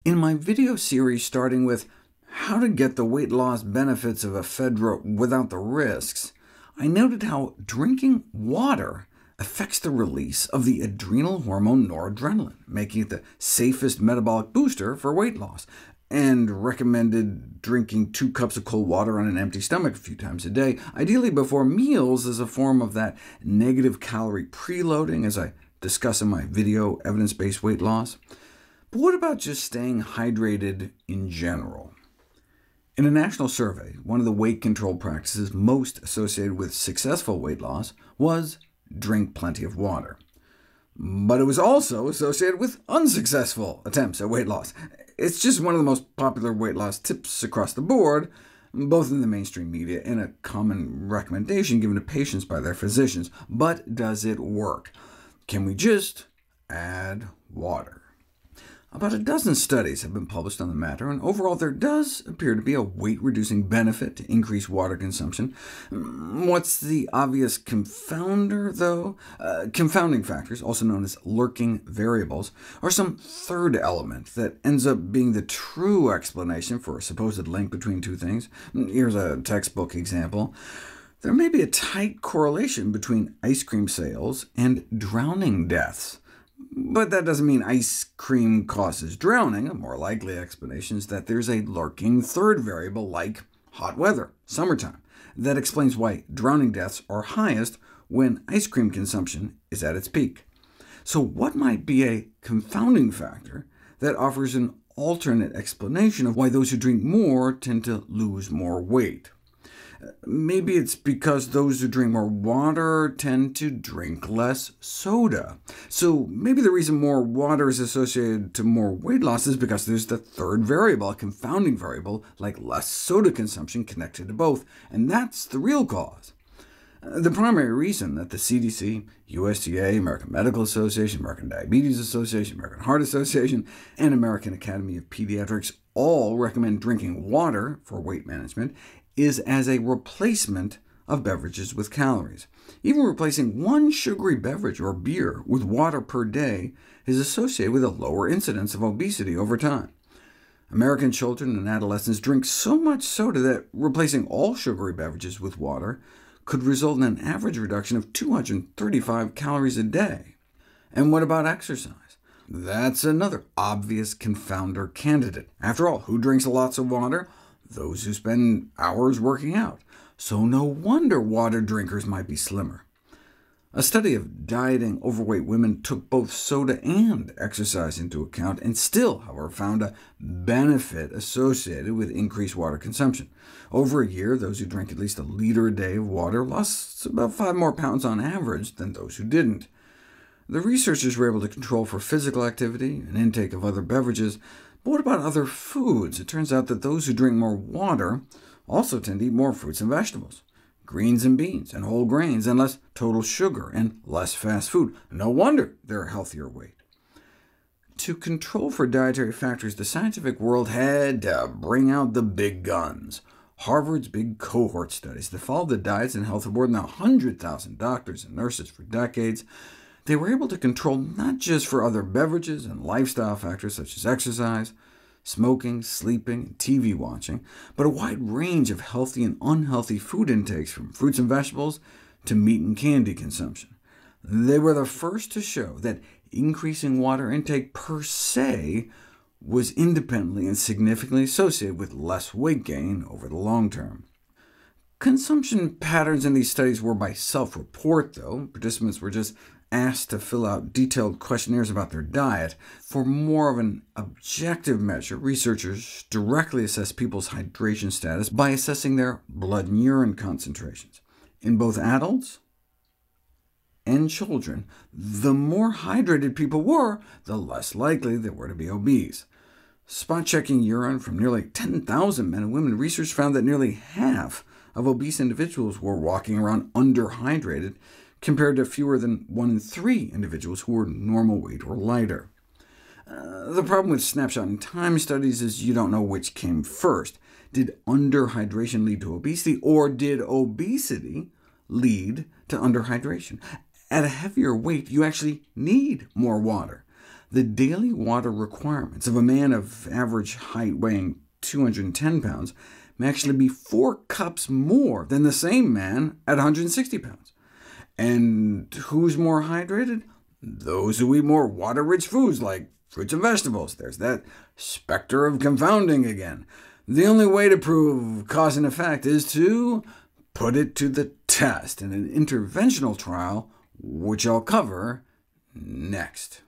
In my video series starting with how to get the weight loss benefits of ephedra without the risks, I noted how drinking water affects the release of the adrenal hormone noradrenaline, making it the safest metabolic booster for weight loss, and recommended drinking 2 cups of cold water on an empty stomach a few times a day, ideally before meals, as a form of that negative calorie preloading, as I discuss in my video Evidence-Based Weight Loss. But what about just staying hydrated in general? In a national survey, one of the weight control practices most associated with successful weight loss was drink plenty of water. But it was also associated with unsuccessful attempts at weight loss. It's just one of the most popular weight loss tips across the board, both in the mainstream media and a common recommendation given to patients by their physicians. But does it work? Can we just add water? About a dozen studies have been published on the matter, and overall there does appear to be a weight-reducing benefit to increase water consumption. What's the obvious confounder, though? Confounding factors, also known as lurking variables, are some third element that ends up being the true explanation for a supposed link between two things. Here's a textbook example. There may be a tight correlation between ice cream sales and drowning deaths. But that doesn't mean ice cream causes drowning. A more likely explanation is that there's a lurking third variable, like hot weather, summertime, that explains why drowning deaths are highest when ice cream consumption is at its peak. So what might be a confounding factor that offers an alternate explanation of why those who drink more tend to lose more weight? Maybe it's because those who drink more water tend to drink less soda. So maybe the reason more water is associated to more weight loss is because there's the third variable, a confounding variable, like less soda consumption connected to both, and that's the real cause. The primary reason that the CDC, USDA, American Medical Association, American Diabetes Association, American Heart Association, and American Academy of Pediatrics all recommend drinking water for weight management is as a replacement of beverages with calories. Even replacing one sugary beverage or beer with water per day is associated with a lower incidence of obesity over time. American children and adolescents drink so much soda that replacing all sugary beverages with water could result in an average reduction of 235 calories a day. And what about exercise? That's another obvious confounder candidate. After all, who drinks lots of water? Those who spend hours working out. So no wonder water drinkers might be slimmer. A study of dieting overweight women took both soda and exercise into account, and still, however, found a benefit associated with increased water consumption. Over a year, those who drank at least a liter a day of water lost about 5 more pounds on average than those who didn't. The researchers were able to control for physical activity and intake of other beverages, but what about other foods? It turns out that those who drink more water also tend to eat more fruits and vegetables, greens and beans, and whole grains, and less total sugar, and less fast food. No wonder they're a healthier weight. To control for dietary factors, the scientific world had to bring out the big guns. Harvard's big cohort studies that followed the diets and health of more than 100,000 doctors and nurses for decades. They were able to control not just for other beverages and lifestyle factors such as exercise, smoking, sleeping, and TV watching, but a wide range of healthy and unhealthy food intakes, from fruits and vegetables to meat and candy consumption. They were the first to show that increasing water intake per se was independently and significantly associated with less weight gain over the long term. Consumption patterns in these studies were by self-report, though. Participants were just asked to fill out detailed questionnaires about their diet. For more of an objective measure, researchers directly assessed people's hydration status by assessing their blood and urine concentrations. In both adults and children, the more hydrated people were, the less likely they were to be obese. Spot-checking urine from nearly 10,000 men and women, research found that nearly half of obese individuals were walking around underhydrated, compared to fewer than 1 in 3 individuals who were normal weight or lighter. The problem with snapshot in time studies is you don't know which came first. Did underhydration lead to obesity, or did obesity lead to underhydration? At a heavier weight, you actually need more water. the daily water requirements of a man of average height weighing 210 pounds may actually be 4 cups more than the same man at 160 pounds. And who's more hydrated? Those who eat more water-rich foods like fruits and vegetables. There's that specter of confounding again. The only way to prove cause and effect is to put it to the test in an interventional trial, which I'll cover next.